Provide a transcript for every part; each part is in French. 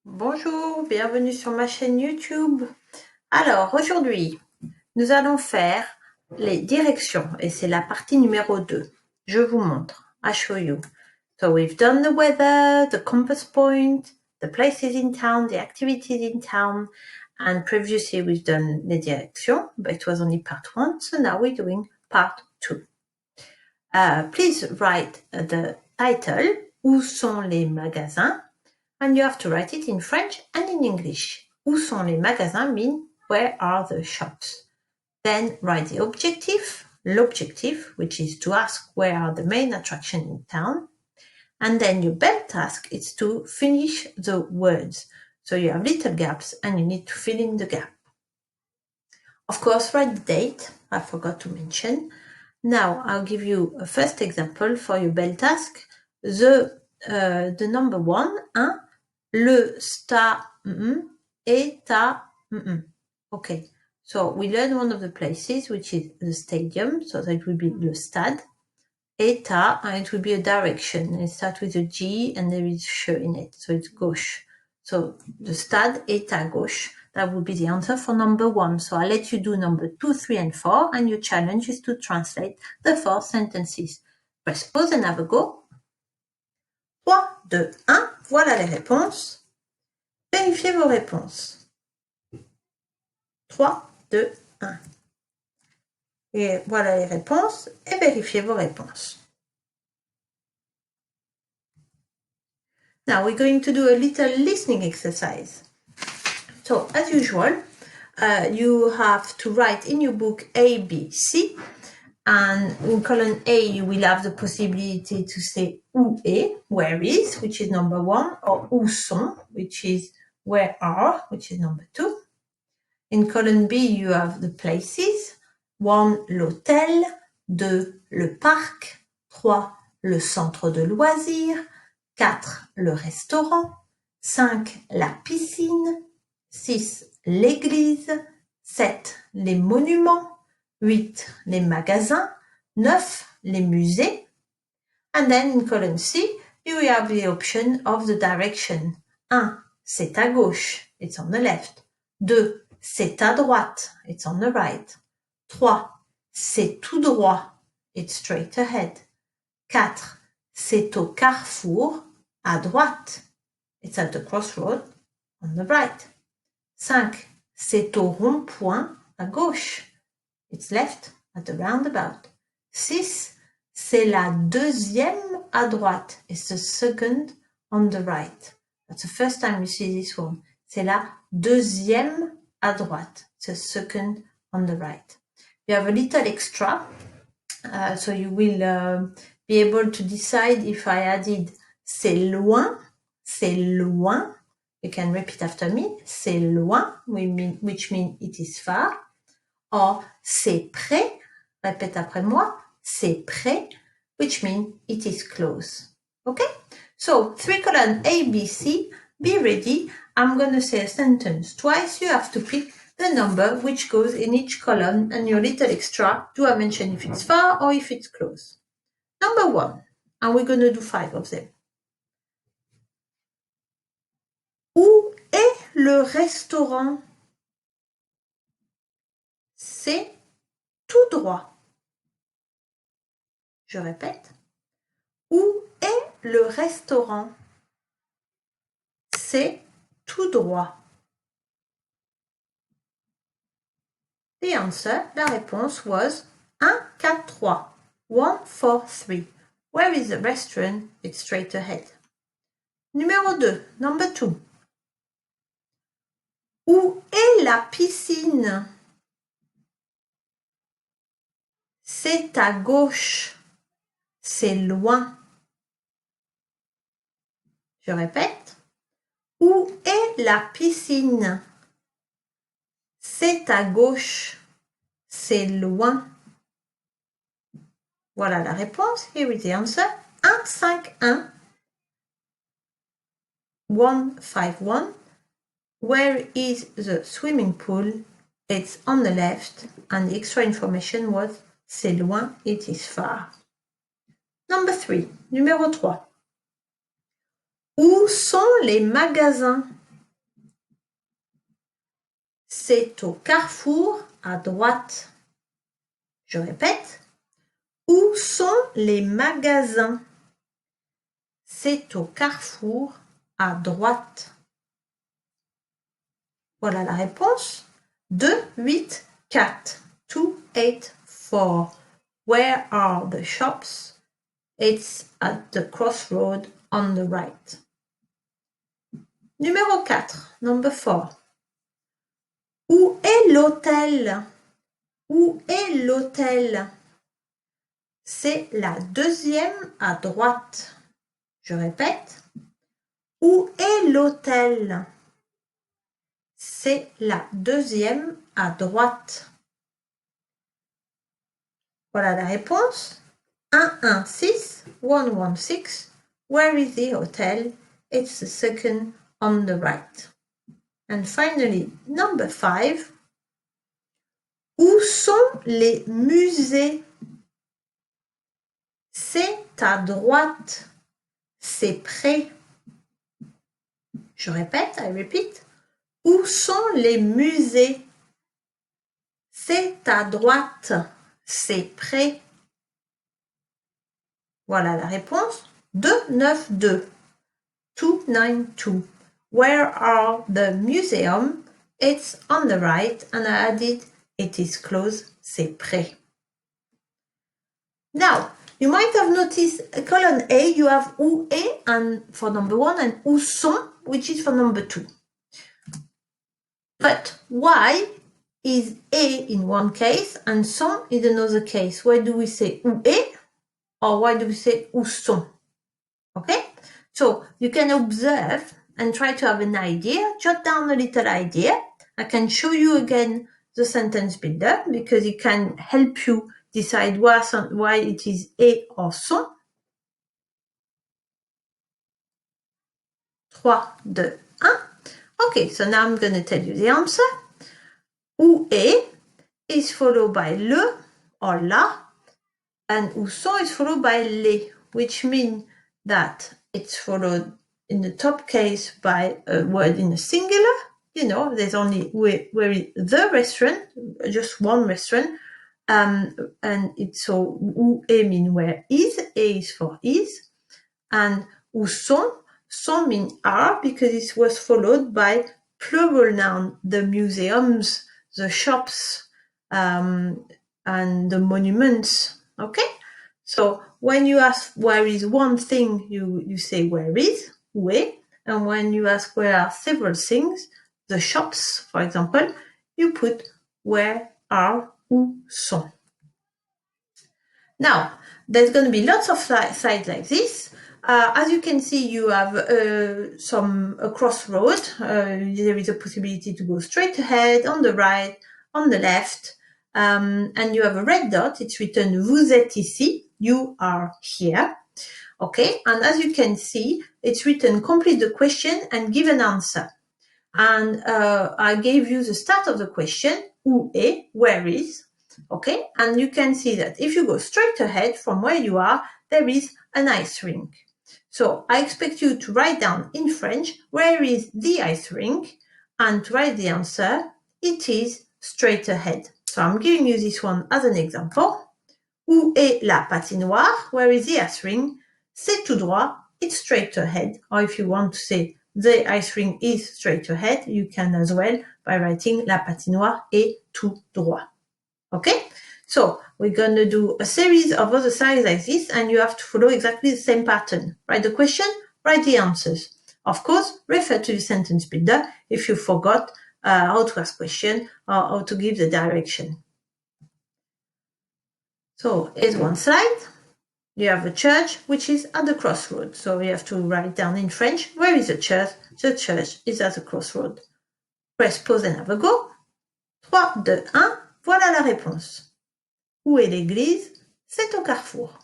Bonjour, bienvenue sur ma chaîne YouTube. Alors, aujourd'hui, nous allons faire les directions et c'est la partie numéro 2. Je vous montre. I show you. So we've done the weather, the compass point, the places in town, the activities in town, and previously we've done les directions, but it was only part 1, so now we're doing part 2. Please write the title, Où sont les magasins? And you have to write it in French and in English. Où sont les magasins mean where are the shops. Then write the objective, l'objective, which is to ask where are the main attractions in town. And then your bell task is to finish the words. So you have little gaps and you need to fill in the gap. Of course, write the date. I forgot to mention. Now I'll give you a first example for your bell task. The number 1, le sta est à Okay, so we learn one of the places, which is the stadium, so that will be le stade. Est à, and it will be a direction. It starts with a G and there is ch in it, so it's gauche. So the stade est à gauche. That would be the answer for number 1. So I'll let you do number 2, 3, and 4, and your challenge is to translate the 4 sentences. Press pause and have a go. 3, 2, 1, voilà les réponses. Vérifiez vos réponses. 3, 2, 1. Et voilà les réponses et vérifiez vos réponses. Now we're going to do a little listening exercise. So as usual, you have to write in your book A, B, C. And in column A, you will have the possibility to say où est, where is, which is number 1, or où sont, which is where are, which is number 2. In column B, you have the places. 1, l'hôtel. 2, le parc. 3, le centre de loisirs. 4, le restaurant. 5, la piscine. 6, l'église. 7, les monuments. 8, les magasins. 9, les musées. And then in column C, you have the option of the direction. 1, c'est à gauche, it's on the left. 2, c'est à droite, it's on the right. 3, c'est tout droit, it's straight ahead. 4, c'est au carrefour, à droite, it's at the crossroad, on the right. 5, c'est au rond-point, à gauche, it's left, at the roundabout. 6, c'est la deuxième à droite, it's the second on the right. That's the first time you see this one. C'est la deuxième à droite. It's the second on the right. You have a little extra, so you will be able to decide if I added c'est loin. You can repeat after me. C'est loin, which means it is far. Or c'est près, répète après moi. C'est près, which means it is close. Okay? So 3 column A, B, C. Be ready. I'm going to say a sentence twice. You have to pick the number which goes in each column, and your little extra, do I mention if it's far or if it's close. Number 1, and we're going to do 5 of them. Où est le restaurant? C'est tout droit. Je répète. Où est le restaurant? C'est tout droit. The answer, la réponse was 1, 4, 3. 1, 4, 3. Where is the restaurant? It's straight ahead. Numéro 2, number 2. Où est la piscine? C'est à gauche. C'est loin. Je répète. Où est la piscine? C'est à gauche. C'est loin. Voilà la réponse. Here is the answer. 1, 5, 1. 1, 5, 1. Where is the swimming pool? It's on the left. And the extra information was c'est loin, it is far. Number 3. Numéro 3. Où sont les magasins? C'est au carrefour à droite. Je répète. Où sont les magasins? C'est au carrefour à droite. Voilà la réponse. 2, 8, 4. 2, 8, 4. Where are the shops? It's at the crossroad on the right. Numéro 4, number 4. Où est l'hôtel? Où est l'hôtel? C'est la deuxième à droite. Je répète. Où est l'hôtel? C'est la deuxième à droite. Voilà la réponse. 116, 116. Where is the hotel? It's the second on the right. And finally, number 5. Où sont les musées? C'est à droite. C'est près. Je répète, I repeat. Où sont les musées? C'est à droite. C'est près. Voilà la réponse. 292. 292. Where are the museum? It's on the right, and I added it is close. C'est près. Now, you might have noticed column A, you have où est and for number 1 and où sont, which is for number 2. But why is A in one case and sont in another case? Why do we say où est or why do we say où sont? Okay, so you can observe and try to have an idea, jot down a little idea. I can show you again the sentence builder because it can help you decide why it is et or sont. 3, 2, 1. Okay, so now I'm going to tell you the answer. Où est is followed by le or la, and où sont is followed by les, which means that it's followed in the top case by a word in a singular. You know, there's only where the restaurant, just one restaurant, and it's so où est mean where is, a is for is, and où sont mean are because it was followed by plural noun, the museums, the shops, and the monuments. Okay, so when you ask where is one thing, you say where is, où est, and when you ask where are several things, the shops, for example, you put where are, où sont. Now, there's going to be lots of slides like this. As you can see, you have a crossroad. There is a possibility to go straight ahead, on the right, on the left, and you have a red dot. It's written vous êtes ici. You are here. Okay, and as you can see, it's written complete the question and give an answer. And I gave you the start of the question, où est, where is. Okay, and you can see that if you go straight ahead from where you are, there is an ice rink. So I expect you to write down in French, where is the ice rink? And to write the answer, it is straight ahead. So I'm giving you this one as an example. Où est la patinoire? Where is the ice rink? C'est tout droit, it's straight ahead. Or if you want to say the ice rink is straight ahead, you can as well by writing la patinoire est tout droit. Okay, so we're going to do a series of other slides like this, and you have to follow exactly the same pattern. Write the question, write the answers. Of course, refer to the sentence builder if you forgot how to ask question or how to give the direction. So here's one slide. You have a church which is at the crossroad. So you have to write down in French, where is the church? The church is at the crossroad. Press pause and have a go. 3, 2, 1. Voilà la réponse. Où est l'église? C'est au carrefour.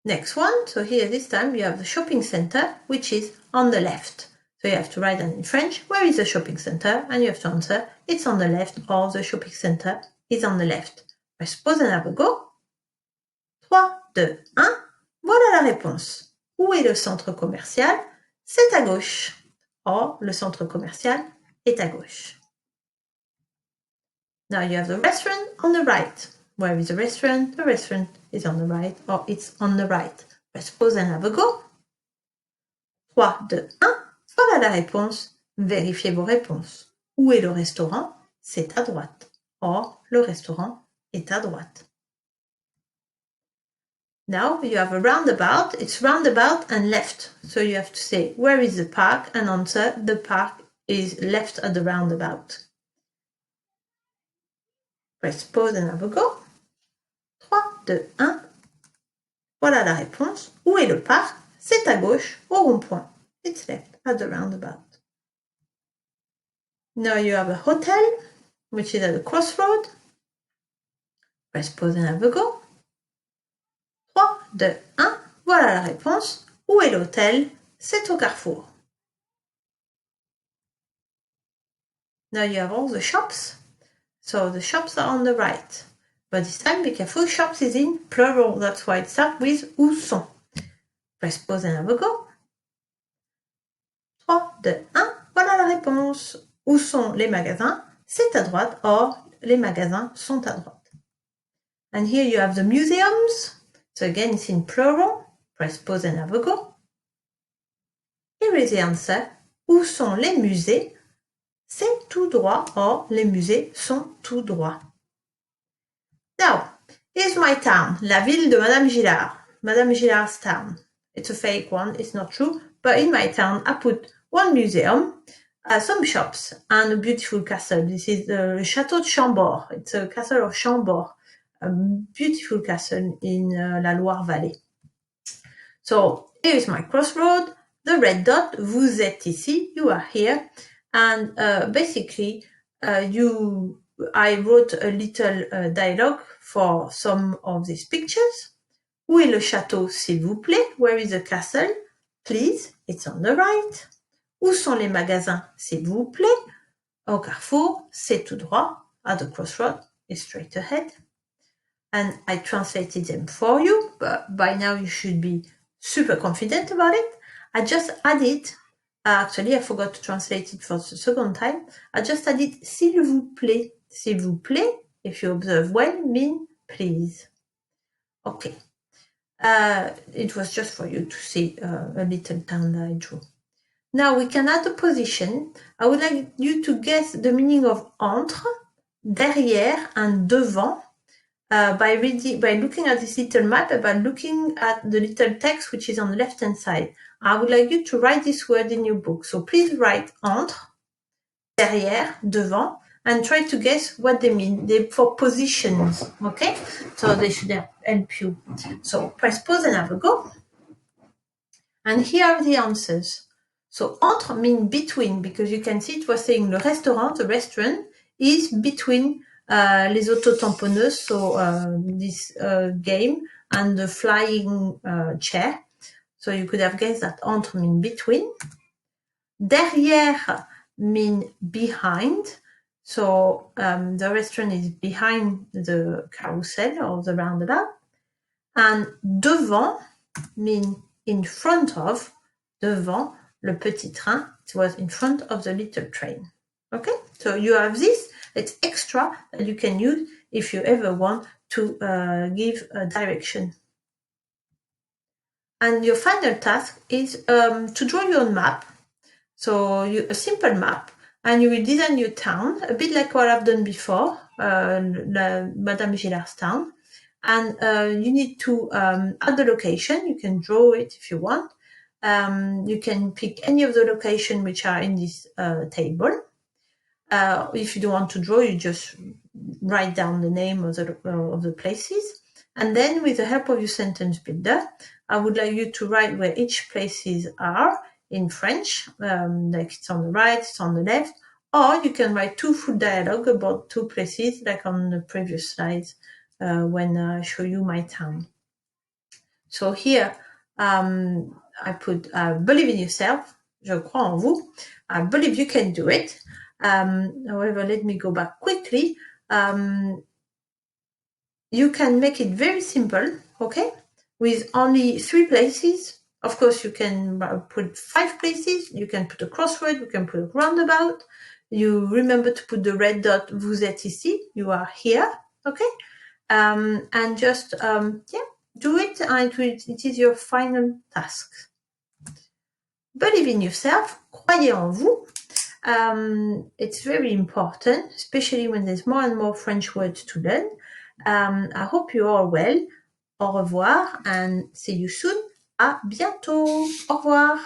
Next one, so here this time you have the shopping center, which is on the left. So you have to write down in French, where is the shopping center? And you have to answer, it's on the left, or the shopping center is on the left. Press pause and have a go. 3, 2, 1. Voilà la réponse. Où est le centre commercial? C'est à gauche. Or, le centre commercial est à gauche. Now you have the restaurant on the right. Where is the restaurant? The restaurant is on the right, or it's on the right. Press pause and have a go. 3, 2, 1. Voilà la réponse. Vérifiez vos réponses. Où est le restaurant? C'est à droite. Or, le restaurant est à droite. Now you have a roundabout. It's roundabout and left. So you have to say, where is the park? And answer, the park is left at the roundabout. Press pause and have a go. 3, 2, 1. Voilà la réponse. Où est le parc? C'est à gauche, au rond-point. It's left at the roundabout. Now you have a hotel, which is at the crossroad. Press pause and have a go. 3, 2, 1. Voilà la réponse. Où est l'hôtel? C'est au carrefour. Now you have all the shops. So the shops are on the right. But this time, be careful, shops is in plural. That's why it starts with où sont. Press pause and have a go. 3, 2, 1. Voilà la réponse. Où sont les magasins? C'est à droite. Or, les magasins sont à droite. And here you have the museums. So again, it's in plural. Press pause and have a go. Here is the answer. Où sont les musées? C'est tout droit. Or, les musées sont tout droit. Now, here's my town. La ville de Madame Gillard. Madame Gillard's town. It's a fake one. It's not true. But in my town, I put one museum, some shops, and a beautiful castle. This is the Château de Chambord. It's a castle of Chambord. A beautiful castle in la Loire-Vallée. So here is my crossroad. The red dot, vous êtes ici, you are here. And basically, I wrote a little dialogue for some of these pictures. Où est le château, s'il vous plaît? Where is the castle? Please, it's on the right. Où sont les magasins, s'il vous plaît? Au carrefour, c'est tout droit. At the crossroad, it's straight ahead. And I translated them for you, but by now you should be super confident about it. I just added, actually I forgot to translate it for the second time. I just added s'il vous plaît. S'il vous plaît, if you observe well, mean please. Okay. It was just for you to see a little town that I drew. Now we can add a position. I would like you to guess the meaning of entre, derrière, and devant by looking at this little map and by looking at the little text which is on the left-hand side. I would like you to write this word in your book. So please write entre, derrière, devant, and try to guess what they mean. They're for positions, okay? So they should help you. So press pause and have a go. And here are the answers. So entre means between, because you can see it was saying le restaurant, the restaurant, is between les autotamponneuses, so this game, and the flying chair. So you could have guessed that entre means between. Derrière means behind. So the restaurant is behind the carousel or the roundabout. And devant means in front of. Devant, le petit train. It was in front of the little train. Okay, so you have this. It's extra that you can use if you ever want to give a direction. And your final task is to draw your own map. So a simple map, and you will design your town, a bit like what I've done before, Madame Gillard's town. And you need to add the location. You can draw it if you want. You can pick any of the locations which are in this table. If you don't want to draw, you just write down the name of the places. And then with the help of your sentence builder, I would like you to write where each places are in French, like it's on the right, it's on the left, or you can write two full dialogue about two places, like on the previous slides when I show you my town. So here, I put believe in yourself, je crois en vous, I believe you can do it. However, let me go back quickly. You can make it very simple, okay, with only 3 places. Of course, you can put 5 places. You can put a crossroad. You can put a roundabout. You remember to put the red dot. Vous êtes ici. You are here. Okay. And just do it. And it is your final task. Believe in yourself. Croyez en vous. It's very important, especially when there's more and more French words to learn. I hope you are well. Au revoir and see you soon. À bientôt. Au revoir.